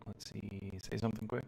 Let's see. Say something quick.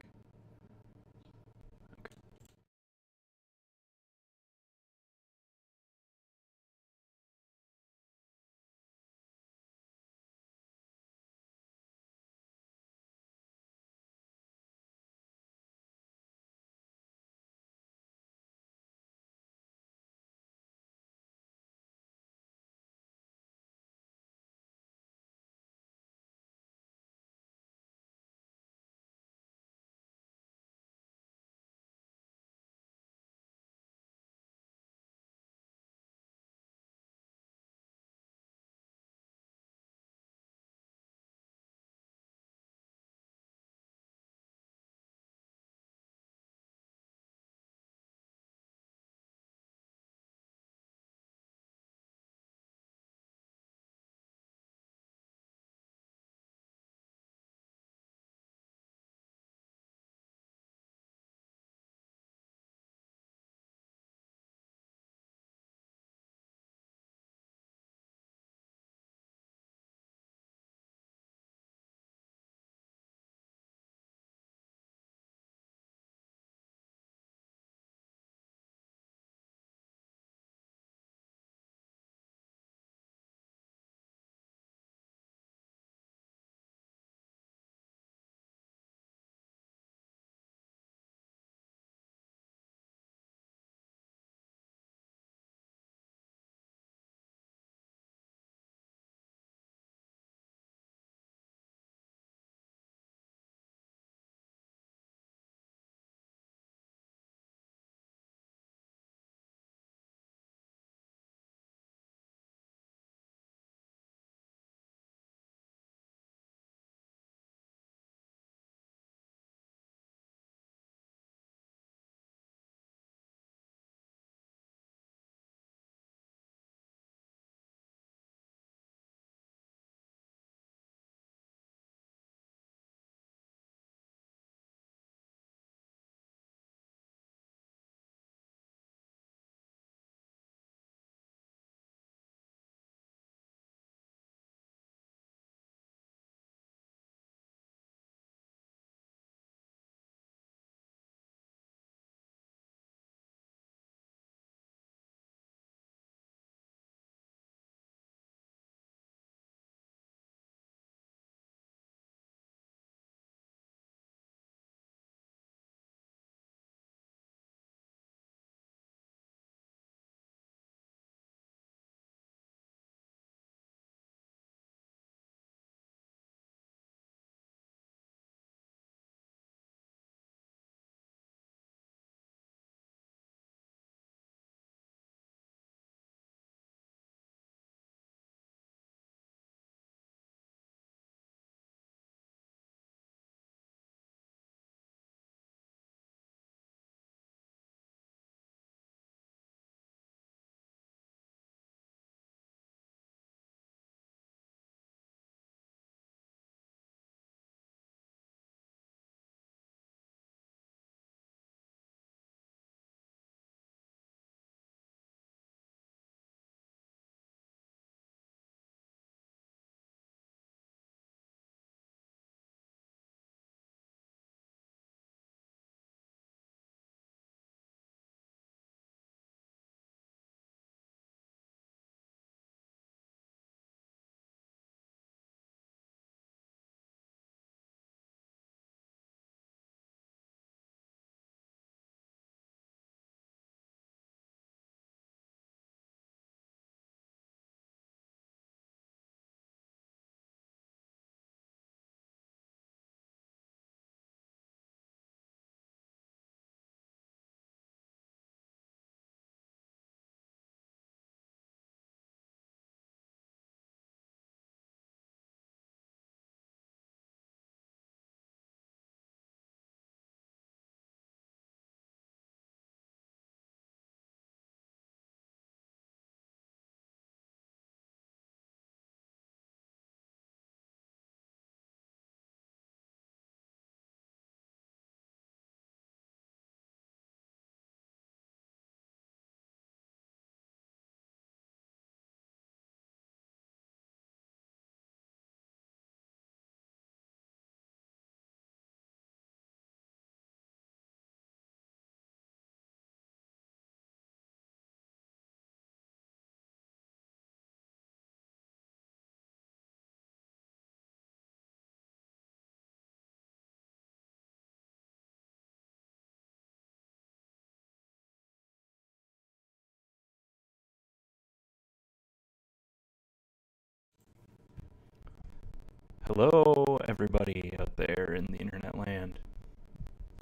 Hello, everybody out there in the internet land.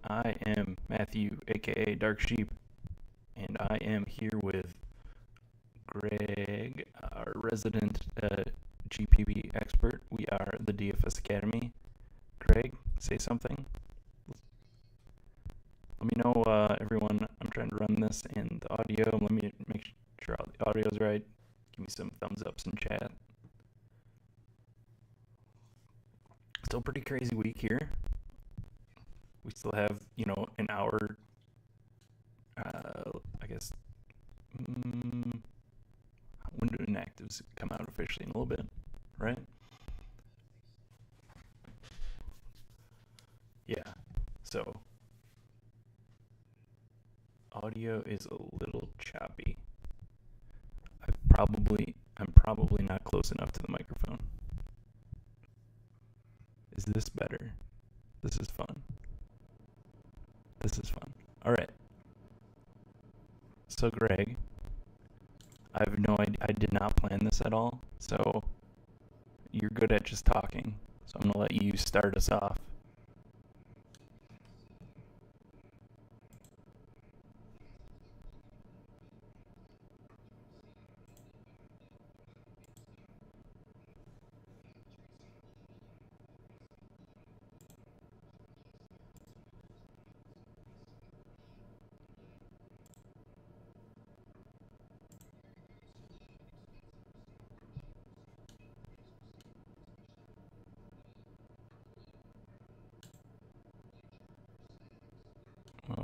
I am Matthew, aka Dark Sheep, and I am here with Greg, our resident GPB expert. We are the DFS Academy. Greg, say something. Let me know, everyone. I'm trying to run this in the audio. Let me make sure all the audio's right. Give me some thumbs ups in chat. Still pretty crazy week here. We still have, an hour, I guess, when do inactives come out officially? In a little bit, right? Yeah, so audio is a little choppy. I'm probably not close enough to the microphone. Is this better? This is fun. This is fun. All right. So Greg, I have no idea. I did not plan this at all. So you're good at just talking. So I'm gonna let you start us off.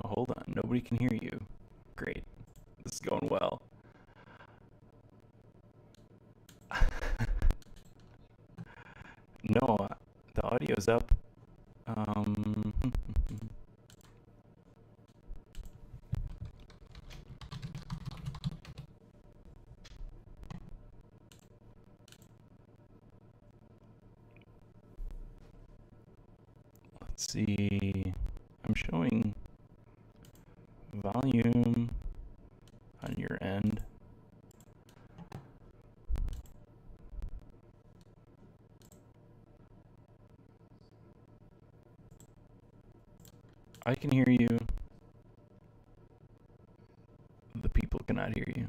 Hold on. Nobody can hear you. Great. This is going well. No, the audio's up. Let's see. I'm showing volume on your end. I can hear you. The people cannot hear you.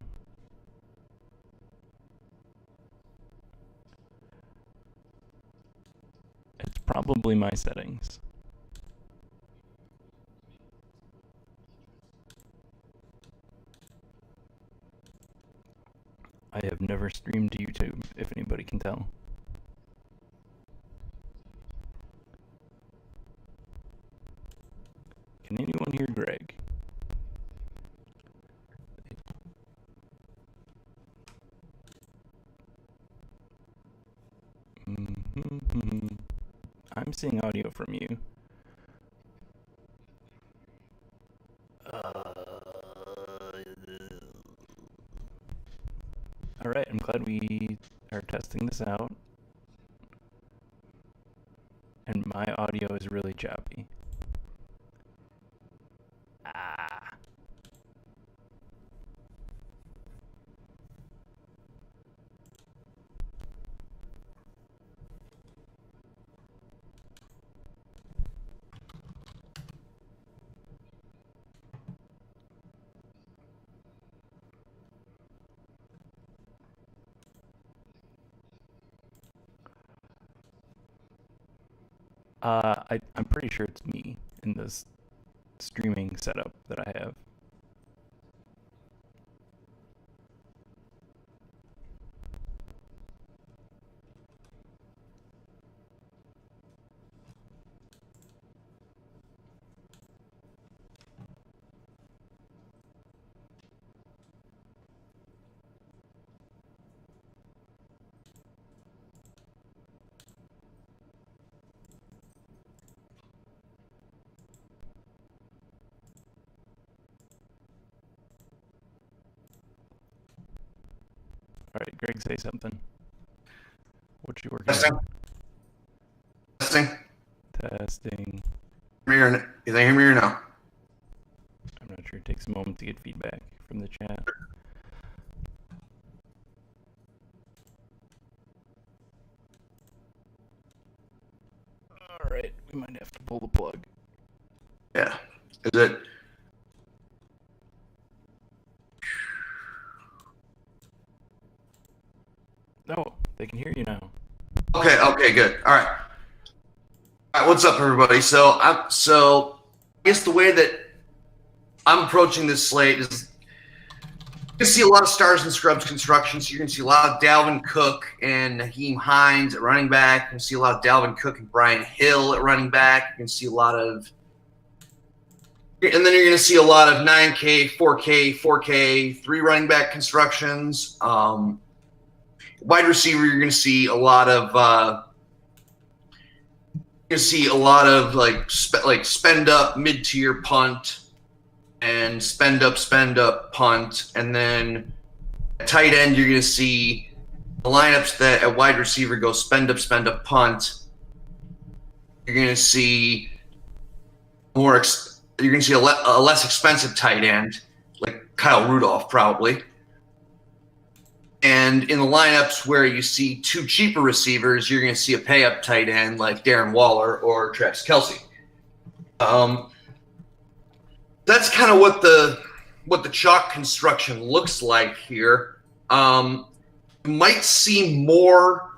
It's probably my settings. I have never streamed to YouTube, if anybody can tell. Can anyone hear Greg? I'm seeing audio from you. Alright, I'm glad we are testing this out. And my audio is really choppy. I'm pretty sure it's me in this streaming setup that I have. Alright, Greg, say something. What you working Testing. on? Testing. Testing. You hear me or no? I'm not sure. It takes a moment to get feedback from the chat. right, we might have to pull the plug. Yeah. Is it? No, they can hear you now. Okay, good. All right. All right, what's up, everybody? So I guess the way that I'm approaching this slate is you can see a lot of stars and scrubs construction. So you're going to see a lot of Dalvin Cook and Naheem Hines at running back. You can see a lot of Dalvin Cook and Brian Hill at running back. You can see a lot of, and then you're going to see a lot of 9K, 4K, 4K, 3 running back constructions. Wide receiver, you're going to see a lot of like spend up mid-tier punt and spend up punt, and then at tight end you're going to see the lineups that at wide receiver go spend up punt. You're going to see you're going to see a less expensive tight end like Kyle Rudolph probably. And in the lineups where you see 2 cheaper receivers, you're going to see a pay-up tight end like Darren Waller or Travis Kelce. That's kind of what the chalk construction looks like here. You might see more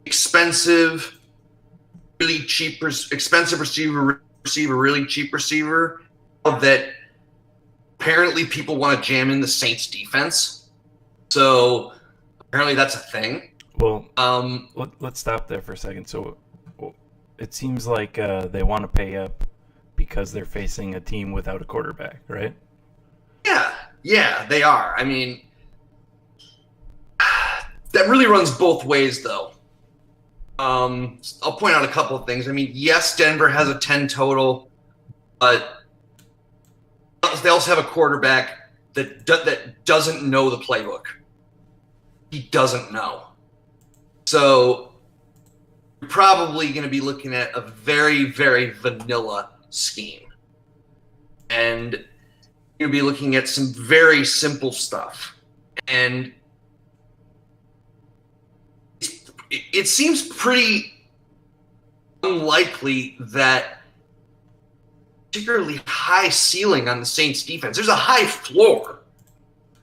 expensive receiver, really cheap receiver that apparently people want to jam in the Saints defense. So apparently that's a thing. Well, let's stop there for a second. So it seems like they want to pay up because they're facing a team without a quarterback, right? Yeah, they are. I mean, that really runs both ways, though. I'll point out a couple of things. I mean, yes, Denver has a 10 total, but they also have a quarterback that doesn't know the playbook. He doesn't know. So you're probably going to be looking at a very, very vanilla scheme. And you're going to be looking at some very simple stuff. And it seems pretty unlikely that particularly high ceiling on the Saints defense. There's a high floor.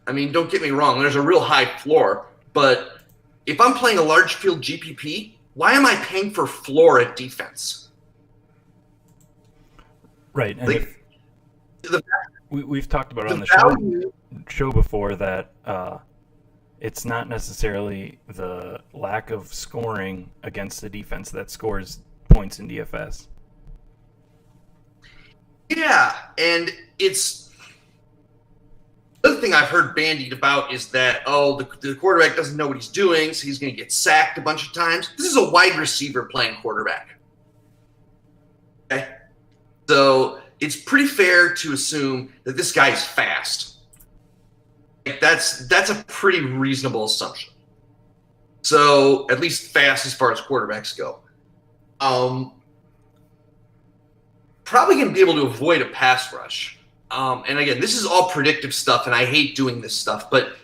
I mean, don't get me wrong. There's a real high floor. But if I'm playing a large field GPP, why am I paying for floor at defense? Right. And like, we've talked about it on the show before that it's not necessarily the lack of scoring against the defense that scores points in DFS. Yeah, and it's the other thing I've heard bandied about is that, the quarterback doesn't know what he's doing, so he's going to get sacked a bunch of times. This is a wide receiver playing quarterback. Okay? So it's pretty fair to assume that this guy is fast. Like that's a pretty reasonable assumption. So at least fast as far as quarterbacks go. Probably going to be able to avoid a pass rush. And again, this is all predictive stuff, and I hate doing this stuff. But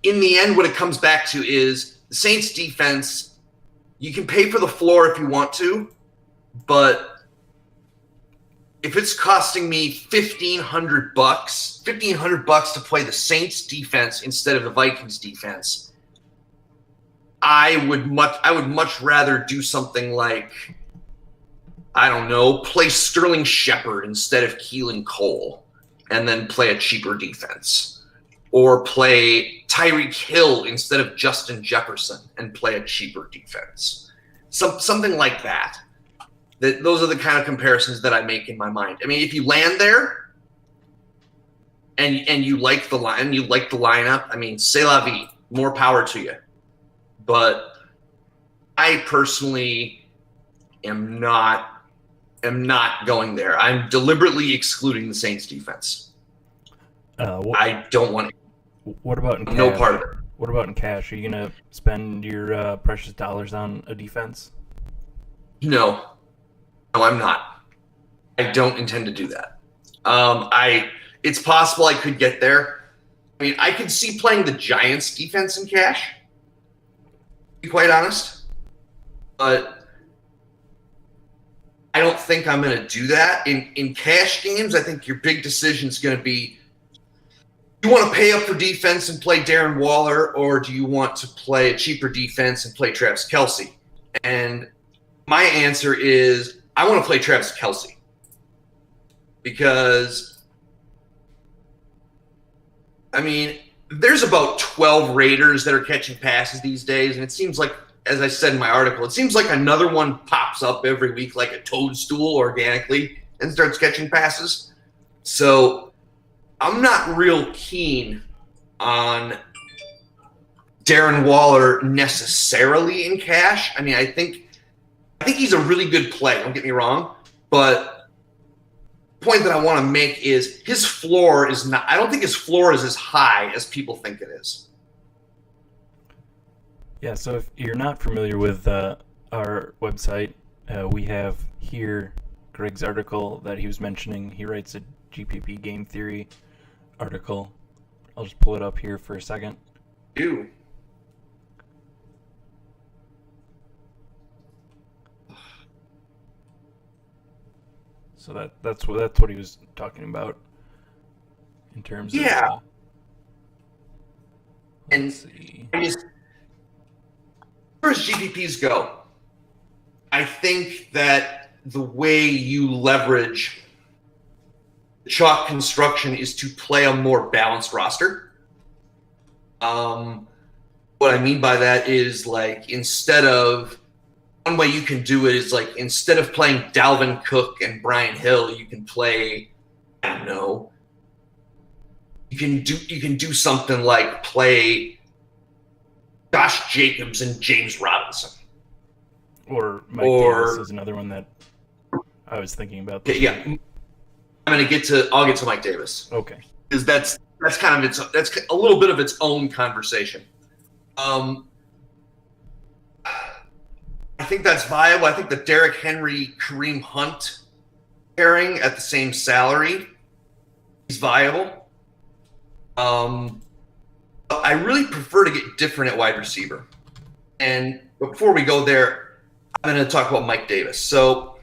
in the end, what it comes back to is the Saints defense, you can pay for the floor if you want to, but if it's costing me $1,500 to play the Saints defense instead of the Vikings defense, I would much rather do something like, I don't know, play Sterling Shepard instead of Keelan Cole and then play a cheaper defense. Or play Tyreek Hill instead of Justin Jefferson and play a cheaper defense. Something like that. Those are the kind of comparisons that I make in my mind. I mean, if you land there and you like the line, you like the lineup, I mean, c'est la vie, more power to you. But I personally am not going there. I'm deliberately excluding the Saints defense. I don't want to. What about in cash? No part of it. What about in cash? Are you going to spend your precious dollars on a defense? No, I'm not. I don't intend to do that. It's possible I could get there. I mean, I could see playing the Giants defense in cash, to be quite honest. But I don't think I'm going to do that. In cash games, I think your big decision is going to be, do you want to pay up for defense and play Darren Waller, or do you want to play a cheaper defense and play Travis Kelce? And my answer is I want to play Travis Kelce because, I mean, there's about 12 Raiders that are catching passes these days, and it seems like, as I said in my article, it seems like another one pops up every week like a toadstool organically and starts catching passes. So I'm not real keen on Darren Waller necessarily in cash. I mean, I think he's a really good play, don't get me wrong, but the point that I want to make is his floor is not – I don't think his floor is as high as people think it is. Yeah, so if you're not familiar with our website, we have here Greg's article that he was mentioning. He writes a GPP game theory article. I'll just pull it up here for a second. Ew. So that's what he was talking about in terms of let's see. As far as GPPs go, I think that the way you leverage chalk construction is to play a more balanced roster. What I mean by that is, like, instead of one way you can do it is, like, instead of playing Dalvin Cook and Brian Hill, you can play, I don't know, you can do something like play Josh Jacobs and James Robinson. Or Mike Davis is another one that I was thinking about. Yeah. I'll get to Mike Davis. Okay. Because that's kind of that's a little bit of its own conversation. I think that's viable. I think the Derrick Henry, Kareem Hunt pairing at the same salary is viable. I really prefer to get different at wide receiver. And before we go there, I'm going to talk about Mike Davis. So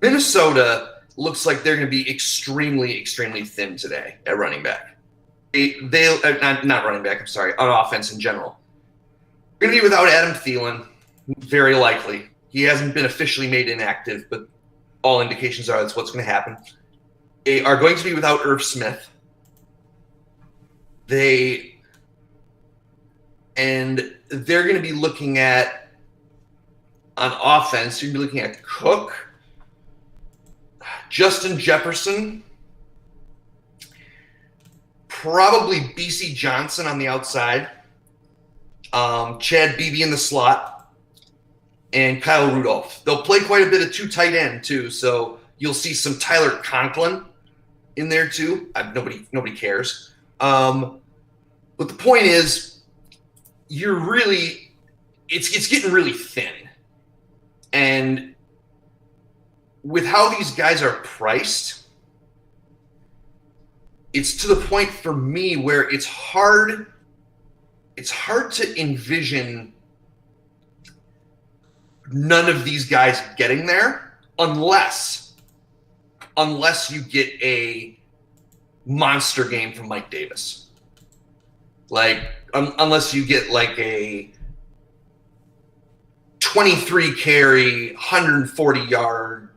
Minnesota looks like they're going to be extremely, extremely thin today at running back. They not running back, I'm sorry, on offense in general. They're going to be without Adam Thielen, very likely. He hasn't been officially made inactive, but all indications are that's what's going to happen. They are going to be without Irv Smith. They're going to be looking at, on offense, you're going to be looking at Cook, Justin Jefferson, probably BC Johnson on the outside, Chad Beebe in the slot, and Kyle Rudolph. They'll play quite a bit of two tight end too, so you'll see some Tyler Conklin in there too. Nobody cares. But the point is, it's getting really thin, and with how these guys are priced, it's to the point for me where it's hard to envision none of these guys getting there unless you get a monster game from Mike Davis. Like, unless you get like a 23 carry, 140 yard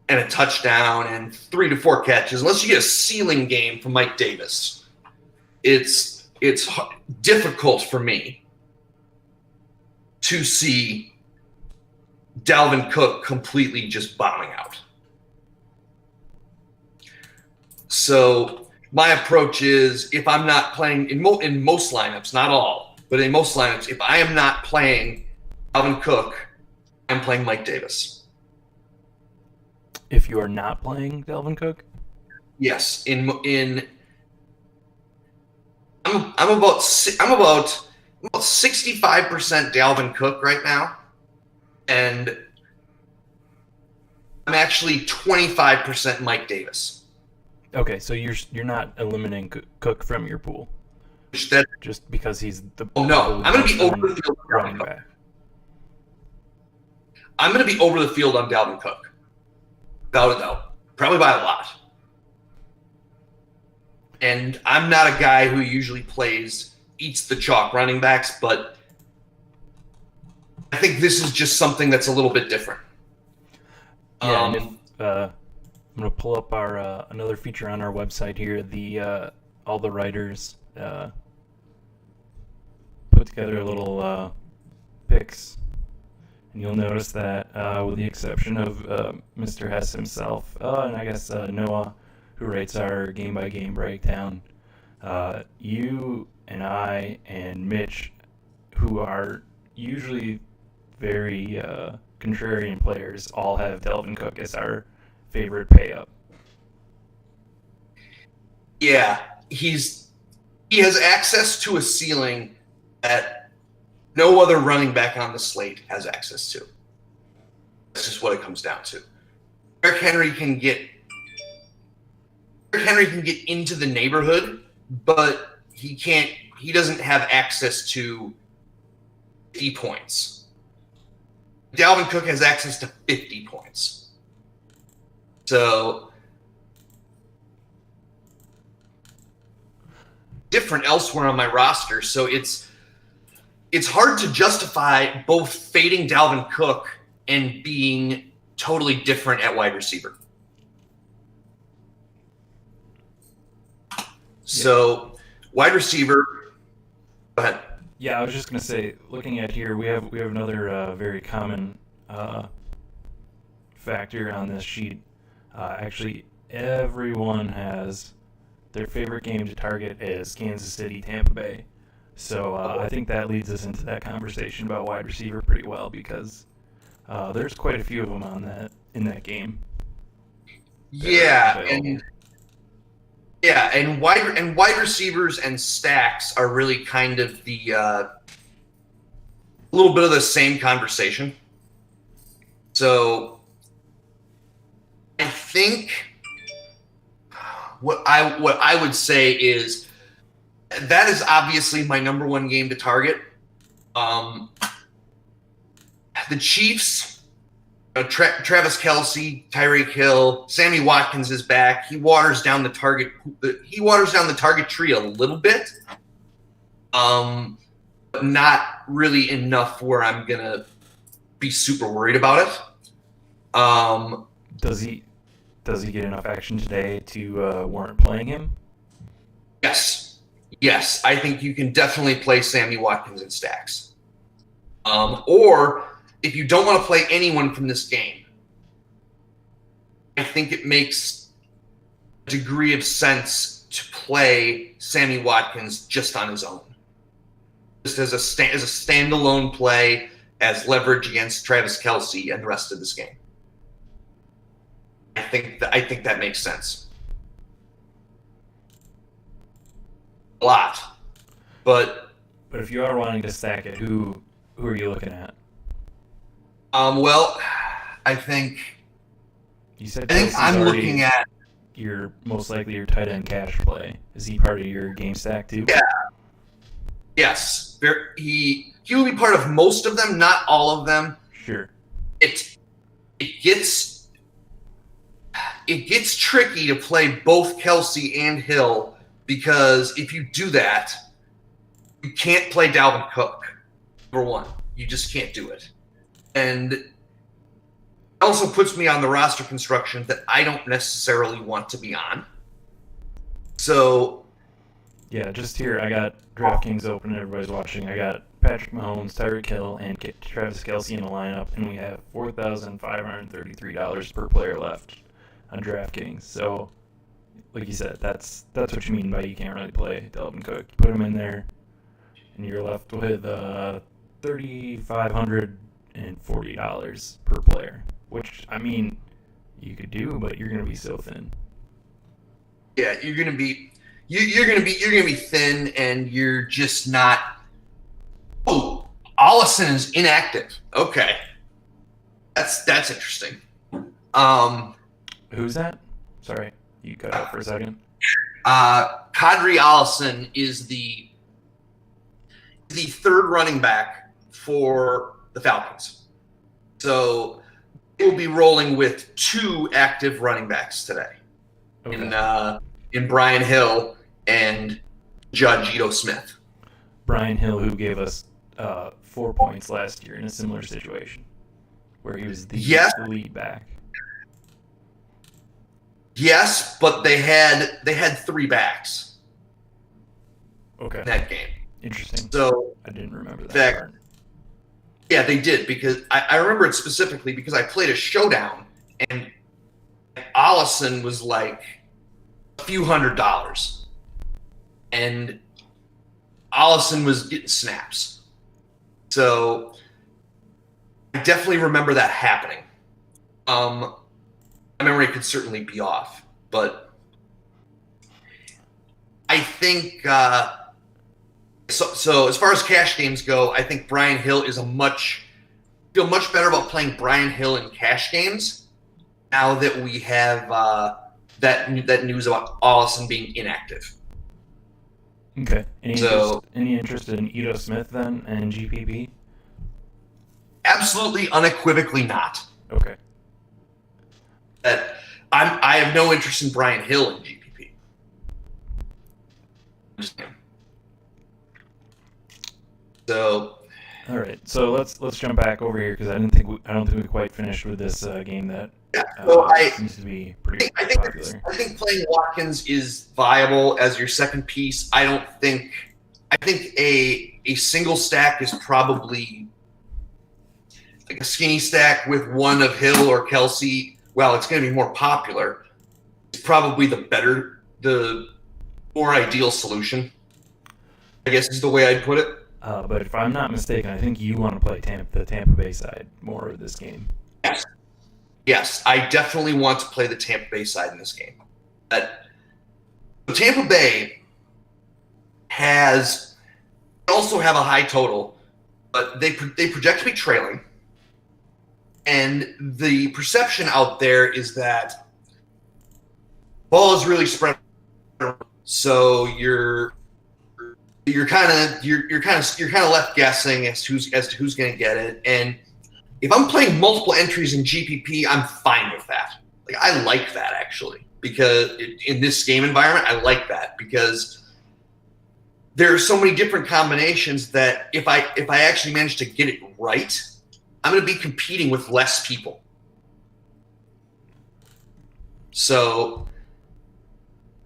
and a touchdown and 3 to 4 catches, unless you get a ceiling game from Mike Davis, it's difficult for me to see Dalvin Cook completely just bombing out. So my approach is, if I'm not playing in most lineups, not all, but in most lineups, if I am not playing Dalvin Cook, I'm playing Mike Davis. If you are not playing Dalvin Cook? Yes, I'm about 65% Dalvin Cook right now, and I'm actually 25% Mike Davis. Okay, so you're not eliminating Cook from your pool, just because he's the I'm going to be over the field running back. I'm going to be over the field on Dalvin Cook. Without a doubt. Probably by a lot. And I'm not a guy who usually eats the chalk running backs, but I think this is just something that's a little bit different. Yeah, and if, I'm going to pull up our another feature on our website here. The all the writers put together a little picks, and you'll notice that with the exception of Mr. Hess himself, and I guess Noah, who writes our game-by-game breakdown, you and I and Mitch, who are usually very contrarian players, all have Dalvin Cook as our favorite pay-up. Yeah, he has access to a ceiling that no other running back on the slate has access to. That's just what it comes down to. Derrick Henry can get into the neighborhood, but he doesn't have access to 50 points. Dalvin Cook has access to 50 points. So different elsewhere on my roster. So it's hard to justify both fading Dalvin Cook and being totally different at wide receiver. So, wide receiver. Go ahead. Yeah, I was just gonna say, looking at here, we have another very common factor on this sheet. Actually, everyone has their favorite game to target is Kansas City, Tampa Bay. So I think that leads us into that conversation about wide receiver pretty well because there's quite a few of them in that game. Yeah, and wide receivers and stacks are really kind of the little bit of the same conversation. So I think what I would say is that is obviously my number one game to target. The Chiefs. Travis Kelce, Tyreek Hill, Sammy Watkins is back. He waters down the target tree a little bit, but not really enough where I'm gonna be super worried about it. Does he get enough action today to warrant playing him? Yes, I think you can definitely play Sammy Watkins in stacks, or if you don't want to play anyone from this game, I think it makes a degree of sense to play Sammy Watkins just on his own. Just as a standalone play as leverage against Travis Kelce and the rest of this game. I think that makes sense. A lot. But if you are wanting to stack it, who are you looking at? Well, I think I'm looking at your most likely your tight end cash play. Is he part of your game stack too? Yeah. Yes. He will be part of most of them, not all of them. Sure. It gets tricky to play both Kelce and Hill because if you do that, you can't play Dalvin Cook. Number one, you just can't do it. And it also puts me on the roster construction that I don't necessarily want to be on. So, yeah, just here, I got DraftKings open and everybody's watching. I got Patrick Mahomes, Tyreek Hill, and Travis Kelce in the lineup, and we have $4,533 per player left on DraftKings. So, like you said, that's what you mean by you can't really play Dalvin Cook. You put him in there, and you're left with $3,540 per player, which, I mean, you could do, but you're going to be so thin. Yeah, you're going to be thin, and you're just not. Oh, Allison is inactive. Okay, that's interesting. Who's that? Sorry, you cut out for a second. Kadri Allison is the third running back for the Falcons. So we'll be rolling with 2 active running backs today in Brian Hill and Judge Ito Smith. Brian Hill, who gave us 4 points last year in a similar situation, where he was the lead back. Yes, but they had 3 backs. Okay. In that game. Interesting. So I didn't remember that part. Yeah, they did, because I remember it specifically because I played a showdown and Allison was like a few $100s. And Allison was getting snaps. So I definitely remember that happening. My memory could certainly be off, but I think so as far as cash games go, I think Brian Hill is feel much better about playing Brian Hill in cash games now that we have that news about Allison being inactive. Okay. Any interest in Ito Smith then and GPP? Absolutely, unequivocally not. Okay. I have no interest in Brian Hill in GPP. So, all right. So let's jump back over here because I don't think we quite finished with this game that seems to be pretty popular. I think playing Watkins is viable as your second piece. I think a single stack is probably like a skinny stack with one of Hill or Kelsey. Well, it's going to be more popular. It's probably the more ideal solution, I guess is the way I'd put it. But if I'm not mistaken, I think you want to play the Tampa Bay side more of this game. Yes, I definitely want to play the Tampa Bay side in this game. Tampa Bay also have a high total, but they project to be trailing. And the perception out there is that ball is really spread, so you're kind of left guessing as to who's going to get it. And if I'm playing multiple entries in GPP, I'm fine with that. Like, I like that actually, because in this game environment, I like that because there are so many different combinations that if I actually manage to get it right, I'm going to be competing with less people. So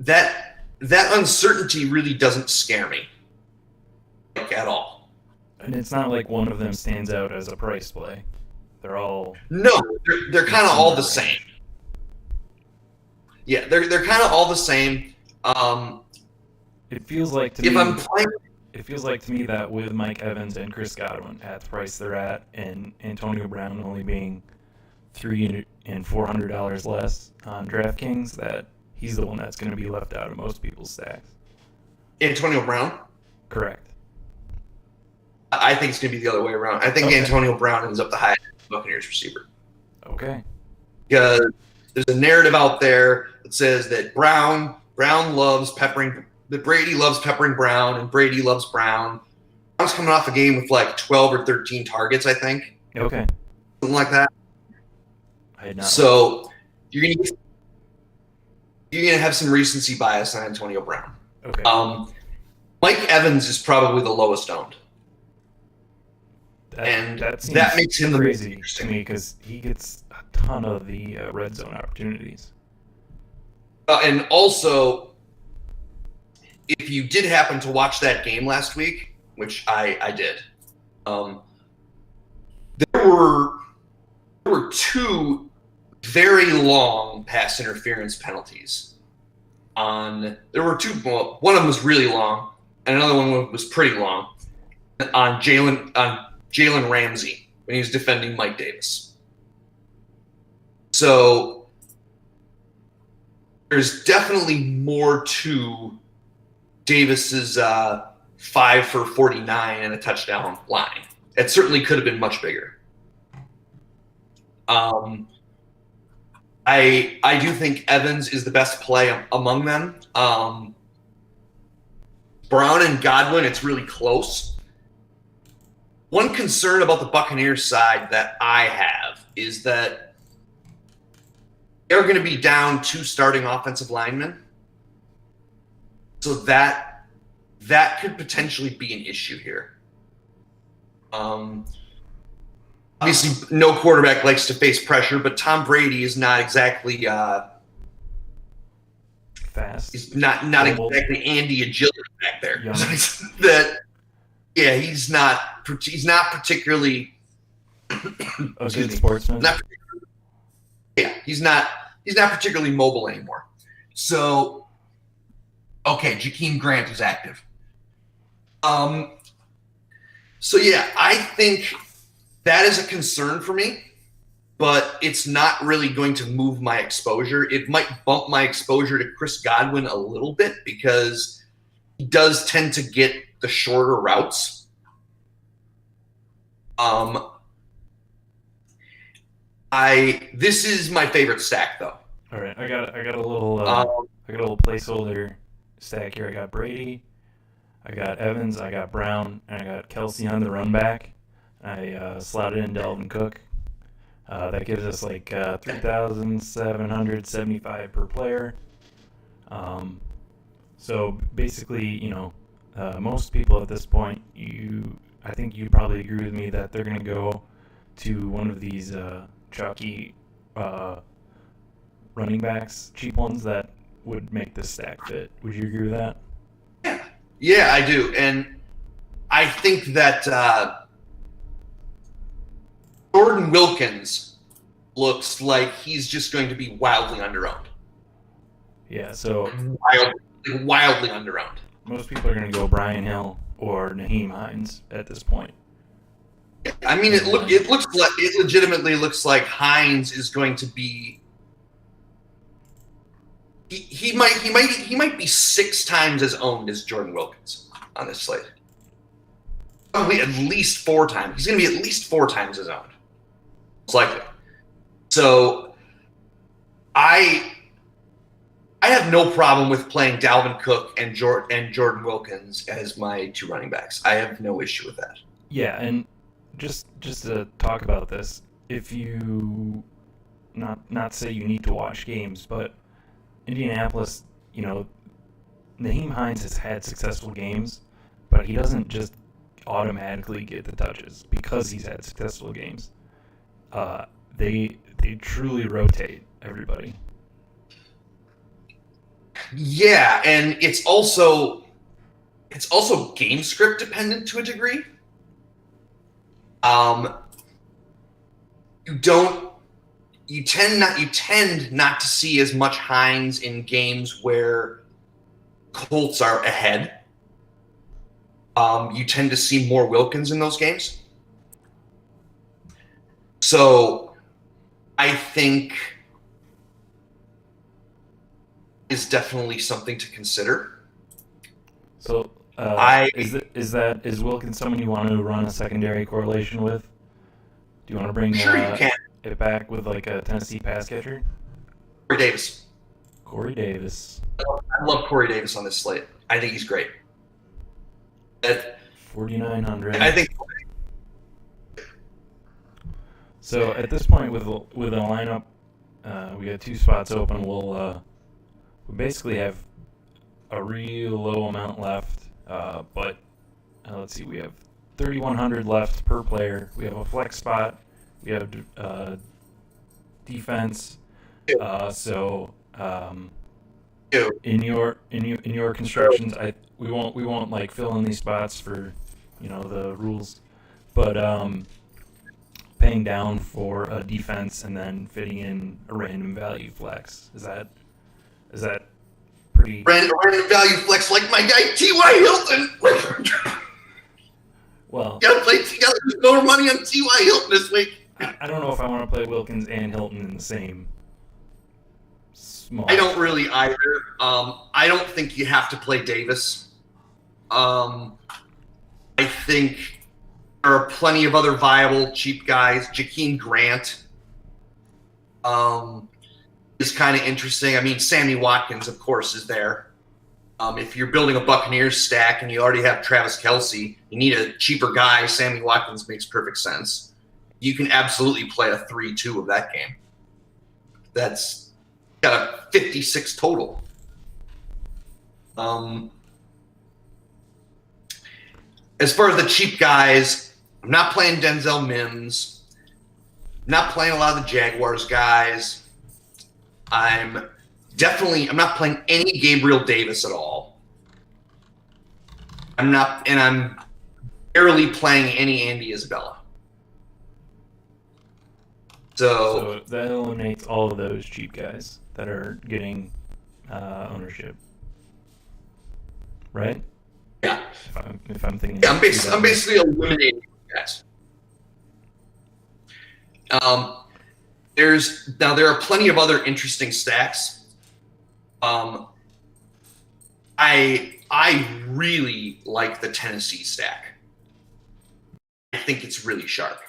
that uncertainty really doesn't scare me, like, at all. And it's not like one of them stands out as a price play. They're all they're kind of all the same. Yeah, they're kind of all the same. It feels like to me that with Mike Evans and Chris Godwin at the price they're at, and Antonio Brown only being $300 and $400 less on DraftKings, that he's the one that's going to be left out of most people's stacks. Antonio Brown? Correct. I think it's going to be the other way around. I think Antonio Brown ends up the highest Buccaneers receiver. Okay. Because there's a narrative out there that says that Brown loves peppering. That Brady loves peppering Brown, and Brady loves Brown. Brown's coming off a game with like 12 or 13 targets, I think. Okay. Something like that. I had not. So you're gonna have some recency bias on Antonio Brown. Okay. Mike Evans is probably the lowest owned. That makes him crazy to me because he gets a ton of the red zone opportunities. And also, if you did happen to watch that game last week, which I did, there were 2 very long pass interference penalties. There were 2. Well, one of them was really long, and another one was pretty long on Jalen Ramsey when he was defending Mike Davis. So there's definitely more to Davis's 5 for 49 and a touchdown line. It certainly could have been much bigger. I do think Evans is the best play among them. Brown and Godwin, it's really close. one concern about the Buccaneers side that I have is that they're going to be down 2 starting offensive linemen. So that could potentially be an issue here. Obviously, no quarterback likes to face pressure, but Tom Brady is not exactly fast. He's not exactly Andy agility back there. He's not particularly a good sportsman. He's not particularly mobile anymore. So, okay, Jakeem Grant is active. So yeah, I think that is a concern for me, but it's not really going to move my exposure. It might bump my exposure to Chris Godwin a little bit because he does tend to get the shorter routes. This is my favorite stack though. All right, I got a little placeholder stack here. I got Brady, I got Evans, I got Brown, and I got Kelsey on the run back. I slotted in Dalvin Cook. That gives us like 3,775 per player. So basically, most people at this point, I think you probably agree with me that they're going to go to one of these chalky running backs, cheap ones that would make this stack fit. Would you agree with that? Yeah, I do. And I think that Jordan Wilkins looks like he's just going to be wildly underowned. Yeah, so wildly underowned. Most people are going to go Brian Hill or Naheem Hines at this point. I mean, it legitimately looks like Hines is going to be. He might be 6 times as owned as Jordan Wilkins on this slate. Probably at least 4 times. He's going to be at least 4 times as owned. Most likely. So, I have no problem with playing Dalvin Cook and Jordan Wilkins as my 2 running backs. I have no issue with that. Yeah, and just to talk about this, if you not say you need to watch games, but Indianapolis, Naheem Hines has had successful games, but he doesn't just automatically get the touches because he's had successful games. They truly rotate everybody. Yeah, and it's also game script dependent to a degree. You tend not to see as much Hines in games where Colts are ahead. You tend to see more Wilkins in those games. So I think is definitely something to consider. So is Wilkins someone you want to run a secondary correlation with? Do you want to bring you can. It back with like a Tennessee pass catcher? Corey Davis. I love Corey Davis on this slate. I think he's great. At 4,900. I think. So at this point with a lineup, we got 2 spots open. We'll we basically have a real low amount left, but let's see, we have 3,100 left per player. We have a flex spot. We have defense. In your constructions, we won't like fill in these spots for the rules, but paying down for a defense and then fitting in a random value flex. Is that pretty random value flex like my guy T.Y. Hilton? Well, you gotta lose more money on T.Y. Hilton this week. I don't know if I want to play Wilkins and Hilton in the same small. I don't really either. I don't think you have to play Davis. I think there are plenty of other viable cheap guys. Jakeem Grant is kind of interesting. I mean, Sammy Watkins, of course, is there. If you're building a Buccaneers stack and you already have Travis Kelce, you need a cheaper guy. Sammy Watkins makes perfect sense. You can absolutely play a 3-2 of that game. That's got a 56 total. As far as the cheap guys, I'm not playing Denzel Mims. I'm not playing a lot of the Jaguars guys. I'm not playing any Gabriel Davis at all. I'm barely playing any Andy Isabella. So that eliminates all of those cheap guys that are getting ownership, right? Yeah. If I'm thinking. Yeah, I'm basically eliminating guys. There are plenty of other interesting stacks. I really like the Tennessee stack. I think it's really sharp.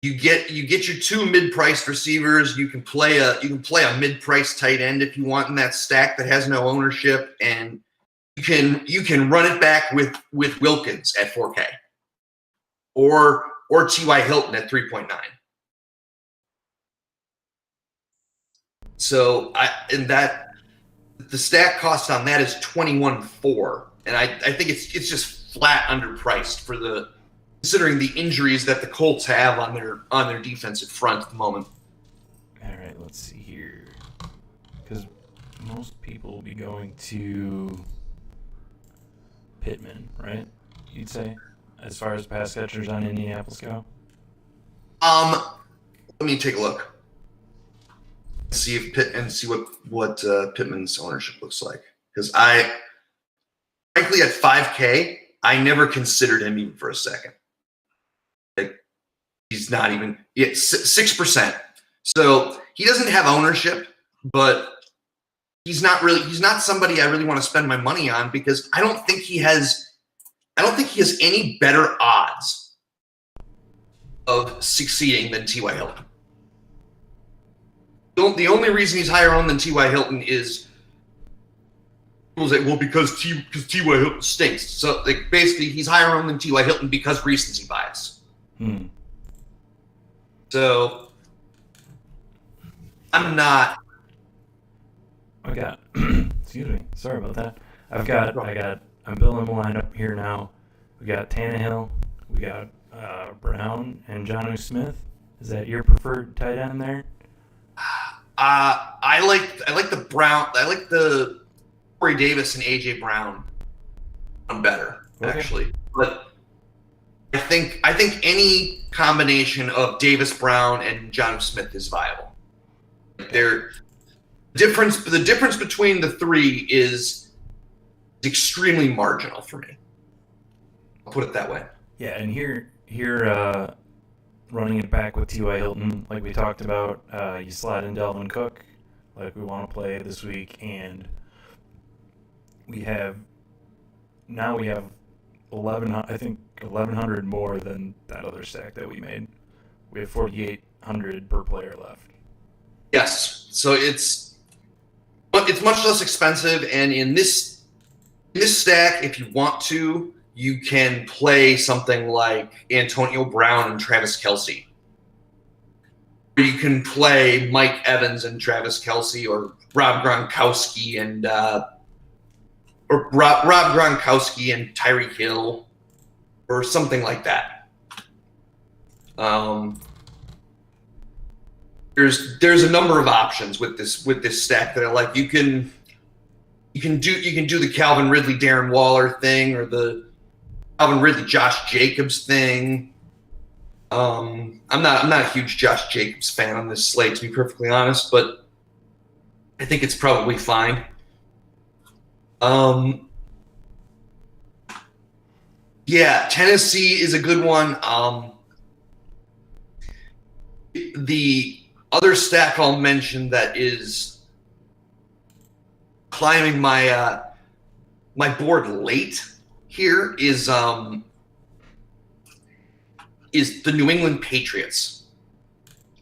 You get your two mid-priced receivers. You can play a mid-priced tight end if you want in that stack that has no ownership, and you can run it back with Wilkins at 4K or T.Y. Hilton at 3.9. So the stack cost on that is 21.4, and I think it's just flat underpriced for considering the injuries that the Colts have on their defensive front at the moment. All right, let's see here, because most people will be going to Pittman, right? You'd say, as far as pass catchers on Indianapolis go. Let me take a look. See what Pittman's ownership looks like, because frankly at 5K I never considered him even for a second. Like, he's not even 6%. So he doesn't have ownership, but he's not somebody I really want to spend my money on, because I don't think he has any better odds of succeeding than T.Y. Hilton. The only reason he's higher owned than T.Y. Hilton is people say, well, because T.Y. Hilton stinks. So basically he's higher owned than T.Y. Hilton because recency bias. So I'm not. Excuse me. Sorry about that. I'm building a lineup here now. We got Tannehill. We got Brown and Jonnu Smith. Is that your preferred tight end there? I like the Brown. I like the Corey Davis and AJ Brown better, actually. But I think any combination of Davis, Brown, and Jonnu Smith is viable. The difference between the three is extremely marginal for me. I'll put it that way. Yeah, and here running it back with T.Y. Hilton, like we talked about, you slide in Dalvin Cook, like we want to play this week, and we have 1,100 more than that other stack that we made. We have 4,800 per player left. Yes, so it's much less expensive, and in this stack, if you want to, you can play something like Antonio Brown and Travis Kelce. Or you can play Mike Evans and Travis Kelce, or Rob Gronkowski and Tyreek Hill, or something like that. There's a number of options with this stack that I like. You can do the Calvin Ridley Darren Waller thing, or the Calvin Ridley Josh Jacobs thing. I'm not a huge Josh Jacobs fan on this slate, to be perfectly honest, but I think it's probably fine. Yeah, Tennessee is a good one. The other stack I'll mention that is climbing my board late here is the New England Patriots.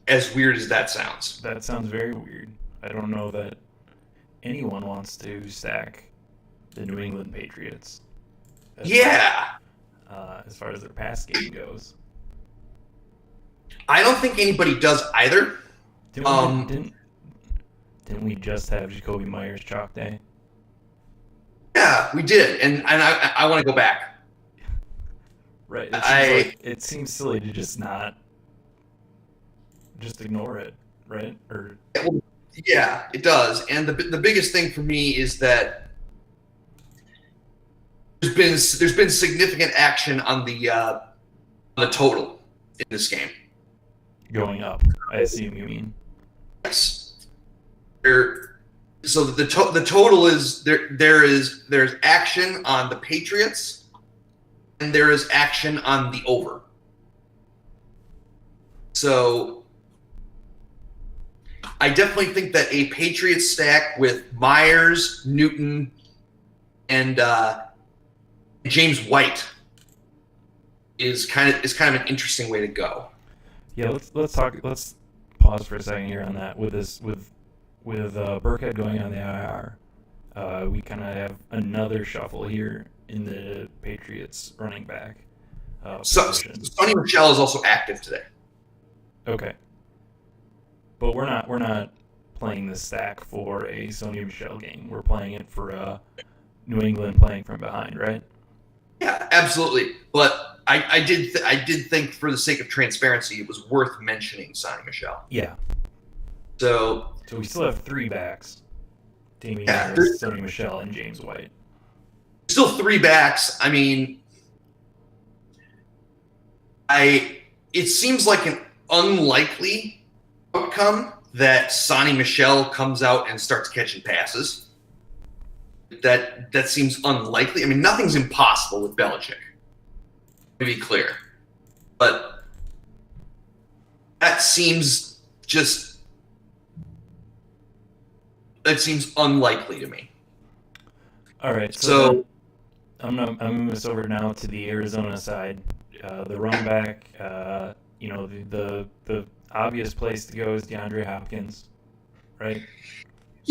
As weird as that sounds. That sounds very weird. I don't know that anyone wants to stack the New England Patriots. As far as their pass game goes. I don't think anybody does either. Didn't we just have Jacoby Myers chalk day? Yeah, we did, and I want to go back. Right. It seems silly to just ignore it, right? Or yeah, it does. And the biggest thing for me is that there's been significant action on the total in this game. Going up, I assume you mean. Yes. So the total is there's action on the Patriots, and there is action on the over. So I definitely think that a Patriots stack with Myers, Newton, and James White is kind of an interesting way to go. Yeah, let's pause for a second here on that. With Burkhead going on the IR, we kind of have another shuffle here in the Patriots running back. Sonny Michel is also active today. Okay, but we're not playing the stack for a Sonny Michel game. We're playing it for New England playing from behind, right? Yeah, absolutely. But I did think, for the sake of transparency, it was worth mentioning Sonny Michel. Yeah. So we still have 3 backs: Damian Harris, Sonny Michel, and James White. Still 3 backs. I mean, it seems like an unlikely outcome that Sonny Michel comes out and starts catching passes. That seems unlikely. I mean, nothing's impossible with Belichick, to be clear. But that seems unlikely to me. All right, so I'm moving this over now to the Arizona side. The run back, the obvious place to go is DeAndre Hopkins, right?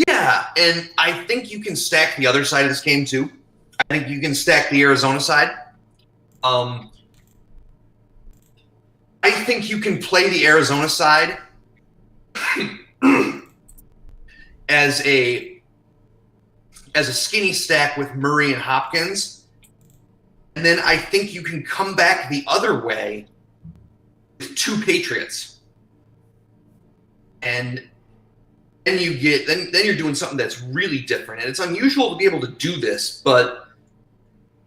Yeah, and I think you can stack the other side of this game too. I think you can stack the Arizona side. I think you can play the Arizona side as a skinny stack with Murray and Hopkins. And then I think you can come back the other way with 2 Patriots. And then you're doing something that's really different. And it's unusual to be able to do this, but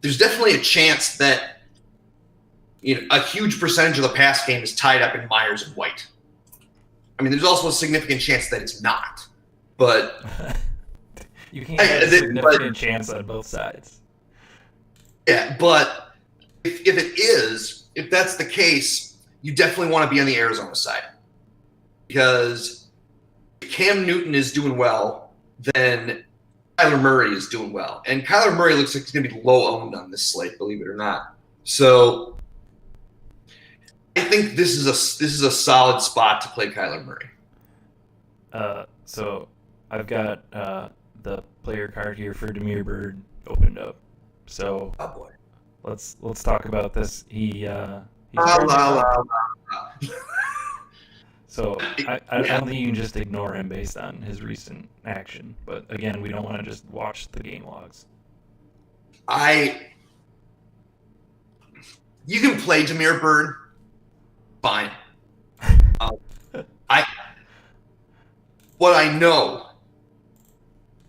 there's definitely a chance that a huge percentage of the pass game is tied up in Myers and White. I mean, there's also a significant chance that it's not. But you can't have a significant chance on both sides. Yeah, but if that's the case, you definitely want to be on the Arizona side. Because if Cam Newton is doing well, then Kyler Murray is doing well. And Kyler Murray looks like he's going to be low owned on this slate, believe it or not. So I think this is a solid spot to play Kyler Murray. So I've got the player card here for Damiere Byrd opened up. So oh boy, let's talk about this. So I don't think you can just ignore him based on his recent action. But again, we don't want to just watch the game logs. You can play Damiere Byrd, fine. What I know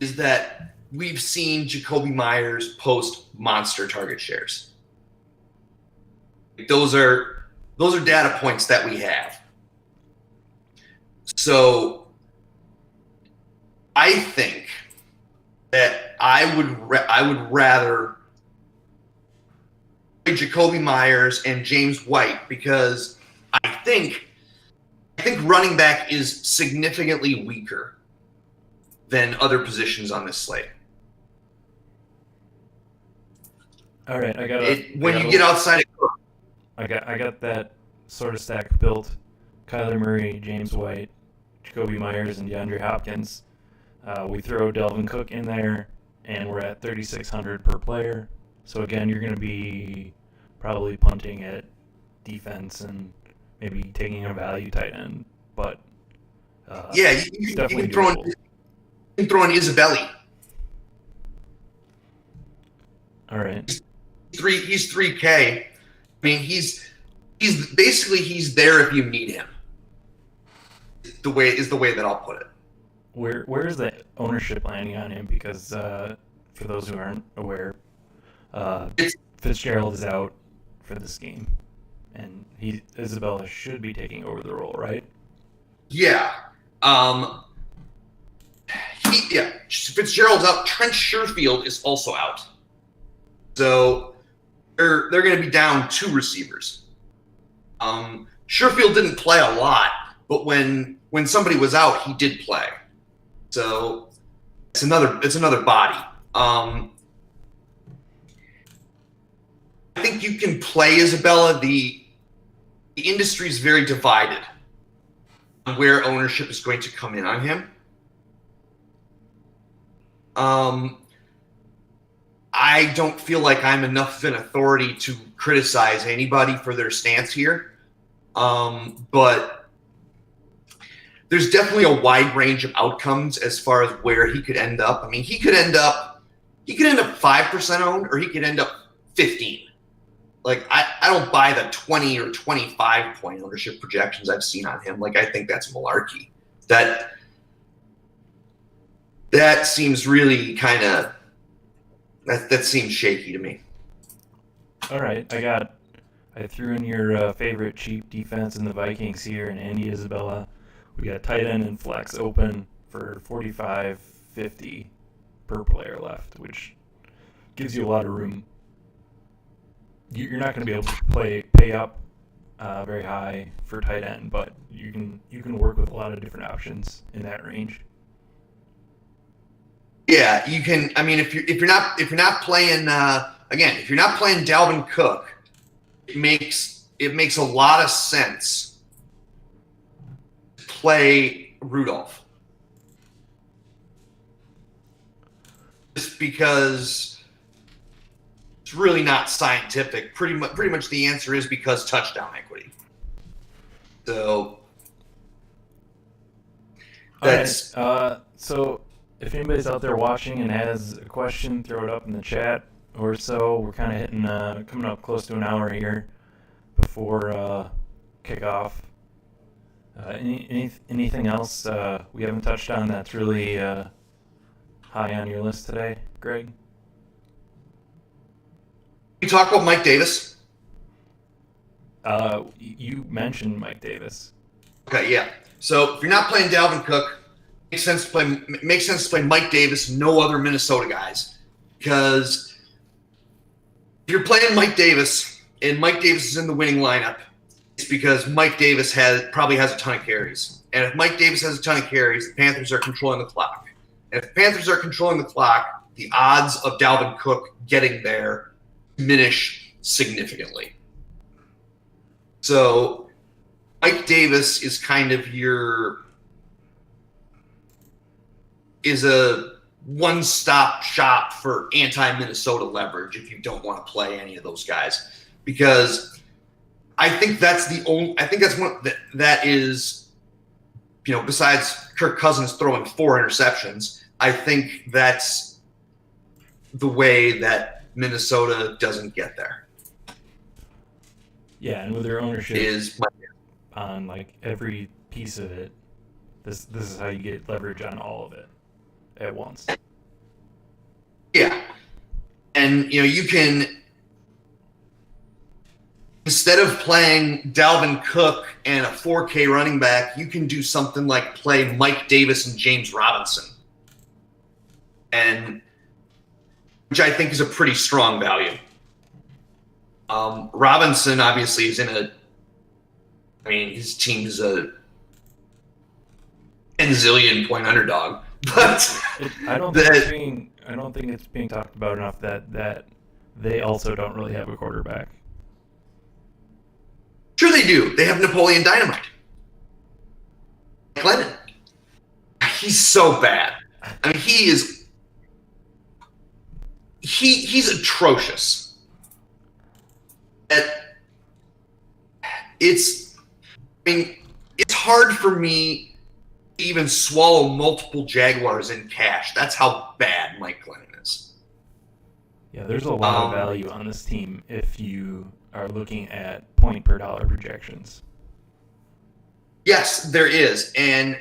is that we've seen Jacoby Myers post monster target shares. Those are data points that we have. So I think that I would rather play Jacoby Myers and James White, because I think running back is significantly weaker than other positions on this slate. All right, get outside of I got that sort of stack built. Kyler Murray, James White, Jacoby Myers, and DeAndre Hopkins. We throw Delvin Cook in there, and we're at 3,600 per player. So again, you're going to be probably punting at defense and maybe taking a value tight end. But you can throw in Isabelli. All right. He's 3K. I mean, he's basically he's there if you need him. The way that I'll put it. Where is the ownership landing on him? Because for those who aren't aware, Fitzgerald is out for this game, and Isabella should be taking over the role, right? Yeah. Fitzgerald's out. Trent Sherfield is also out. So they're going to be down 2 receivers. Sherfield didn't play a lot, but when somebody was out, he did play. So it's another body. I think you can play Isabella. The industry is very divided on where ownership is going to come in on him. I don't feel like I'm enough of an authority to criticize anybody for their stance here. But there's definitely a wide range of outcomes as far as where he could end up. I mean, he could end up 5% owned, or he could end up 15. Like, I don't buy the 20 or 25 point ownership projections I've seen on him. Like, I think that's malarkey. That seems really kind of that seems shaky to me. All right, I threw in your favorite cheap defense in the Vikings here, and Andy Isabella. We got tight end and flex open for $45.50 per player left, which gives you a lot of room. You're not going to be able to pay up very high for tight end, but you can work with a lot of different options in that range. Yeah, you can. I mean, if you're not playing if you're not playing Dalvin Cook, it makes a lot of sense to play Rudolph, just because it's really not scientific. Pretty much the answer is because touchdown equity. So that's so. If anybody's out there watching and has a question, throw it up in the chat or so. We're kind of hitting, coming up close to an hour here before kickoff. Anything else we haven't touched on that's really high on your list today, Greg? You talk about Mike Davis. You mentioned Mike Davis. Okay, yeah. So if you're not playing Dalvin Cook, makes sense to play Mike Davis, no other Minnesota guys. Because if you're playing Mike Davis and Mike Davis is in the winning lineup, it's because Mike Davis probably has a ton of carries. And if Mike Davis has a ton of carries, the Panthers are controlling the clock. And if the Panthers are controlling the clock, the odds of Dalvin Cook getting there diminish significantly. So Mike Davis is kind of is a one-stop shop for anti-Minnesota leverage if you don't want to play any of those guys, because I think that's one that is, besides Kirk Cousins throwing 4 interceptions, I think that's the way that Minnesota doesn't get there. Yeah, and with their ownership on like every piece of it, this is how you get leverage on all of it at once. Yeah. And you can, instead of playing Dalvin Cook and a 4K running back, you can do something like play Mike Davis and James Robinson. And which I think is a pretty strong value. Robinson obviously is his team is a 10 zillion point underdog. But I don't think it's being talked about enough that they also don't really have a quarterback. Sure they do. They have Napoleon Dynamite. Glennon. He's so bad. I mean, he's atrocious. It's hard for me to even swallow multiple Jaguars in cash. That's how bad Mike Glennon is. Yeah, there's a lot of value on this team if you are looking at point per dollar projections. Yes, there is. And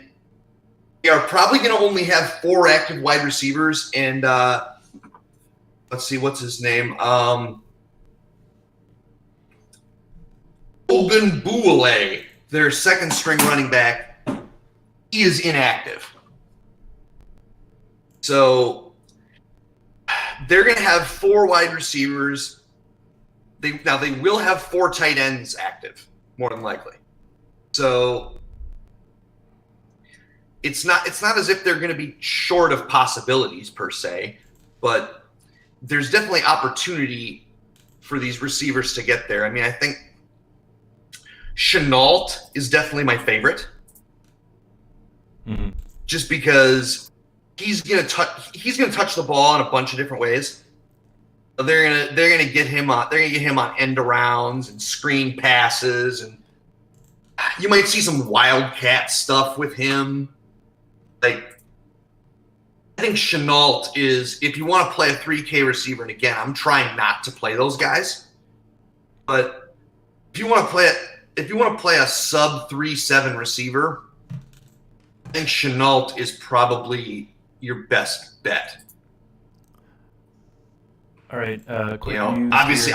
they are probably going to only have 4 active wide receivers. And let's see, what's his name? Ogunbowale, their second string running back, he is inactive. So they're going to have 4 wide receivers. They will have 4 tight ends active, more than likely. So it's not as if they're going to be short of possibilities per se, but there's definitely opportunity for these receivers to get there. I mean, I think Chenault is definitely my favorite, just because he's gonna touch the ball in a bunch of different ways. They're gonna get him on end arounds and screen passes, and you might see some wildcat stuff with him. Like, I think Chenault is, if you want to play a 3K receiver, and again, I'm trying not to play those guys, but if you want to play a sub 3.7 receiver, I think Chenault is probably your best bet. All right, quick news obviously,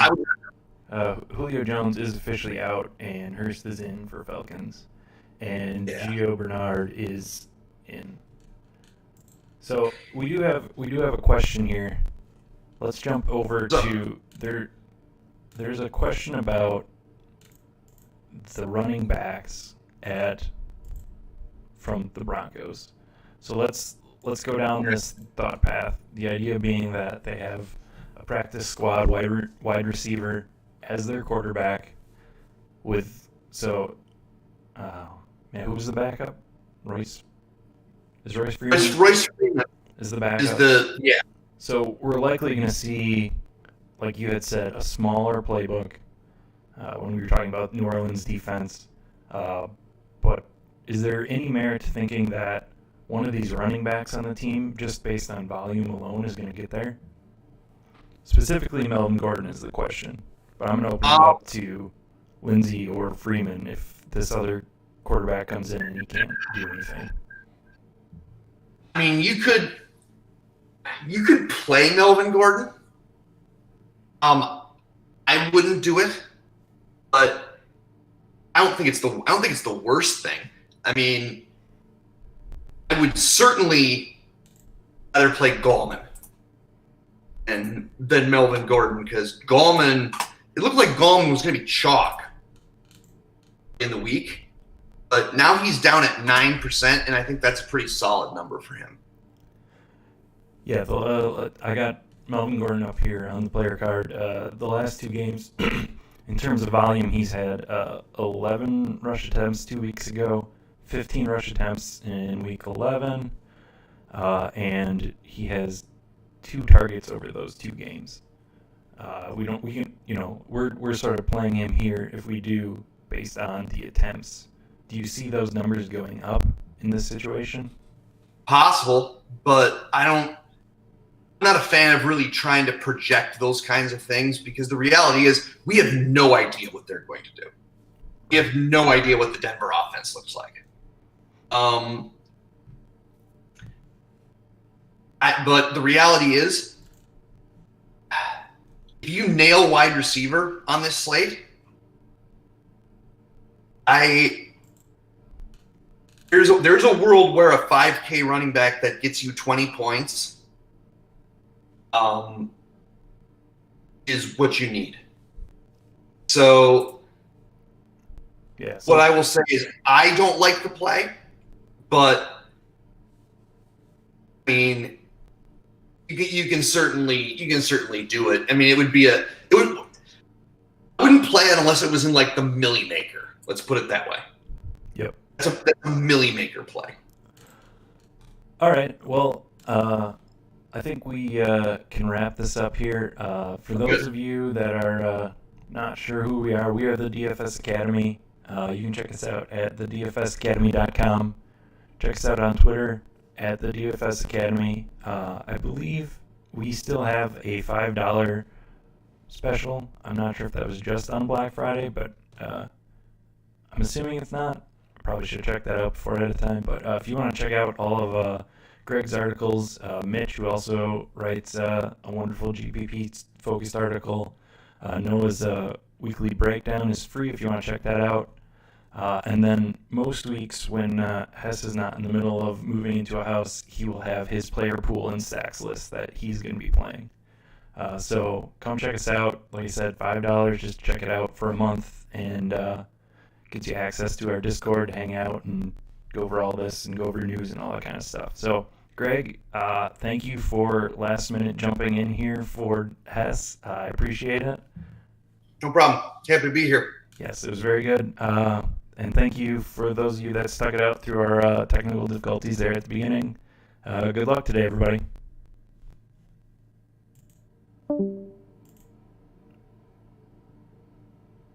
Julio Jones is officially out, and Hurst is in for Falcons, and Gio Bernard is in. So we do have a question here. Let's jump over to There's a question about the running backs from the Broncos. So let's go down this thought path. The idea being that they have a practice squad wide receiver as their quarterback. Who's the backup? Royce? Is Royce Freeman? Royce Freeman is the backup. So we're likely going to see, like you had said, a smaller playbook when we were talking about New Orleans defense. But is there any merit to thinking that one of these running backs on the team, just based on volume alone, is going to get there? Specifically, Melvin Gordon is the question. But I'm going to open it up to Lindsey or Freeman if this other quarterback comes in and he can't do anything. I mean, you could play Melvin Gordon. I wouldn't do it, but I don't think it's the worst thing. I mean, I would certainly rather play Gallman than Melvin Gordon, because it looked like Gallman was going to be chalk in the week. But now he's down at 9%, and I think that's a pretty solid number for him. Yeah, I got Melvin Gordon up here on the player card. The last 2 games, in terms of volume, he's had 11 rush attempts 2 weeks ago, 15 rush attempts in week 11, and he has 2 targets over those 2 games. We're sort of playing him here if we do based on the attempts. Do you see those numbers going up in this situation? Possible, but I'm not a fan of really trying to project those kinds of things, because the reality is we have no idea what they're going to do. We have no idea what the Denver offense looks like. But the reality is, if you nail wide receiver on this slate, there's a world where a 5K running back that gets you 20 points is what you need. So what I will say is I don't like the play, but I mean, you can certainly do it. I mean, I wouldn't play it unless it was in like the milli maker. Let's put it that way. Yep. That's a milli maker play. All right. Well, I think we can wrap this up here. For those of you that are not sure who we are the DFS Academy. You can check us out at thedfsacademy.com. Check us out on Twitter at the DFS Academy. I believe we still have a $5 special. I'm not sure if that was just on Black Friday, but I'm assuming it's not. Probably should check that out before ahead of time. But if you want to check out all of Greg's articles, Mitch, who also writes a wonderful GPP-focused article, Noah's weekly breakdown is free if you want to check that out. And then most weeks when Hess is not in the middle of moving into a house, he will have his player pool and stacks list that he's going to be playing. So come check us out. Like I said, $5, just check it out for a month, and gets you access to our Discord, hang out, and go over all this and go over news and all that kind of stuff. So, Greg, thank you for last minute jumping in here for Hess. I appreciate it. No problem. Happy to be here. Yes, it was very good. And thank you for those of you that stuck it out through our technical difficulties there at the beginning. Good luck today, everybody.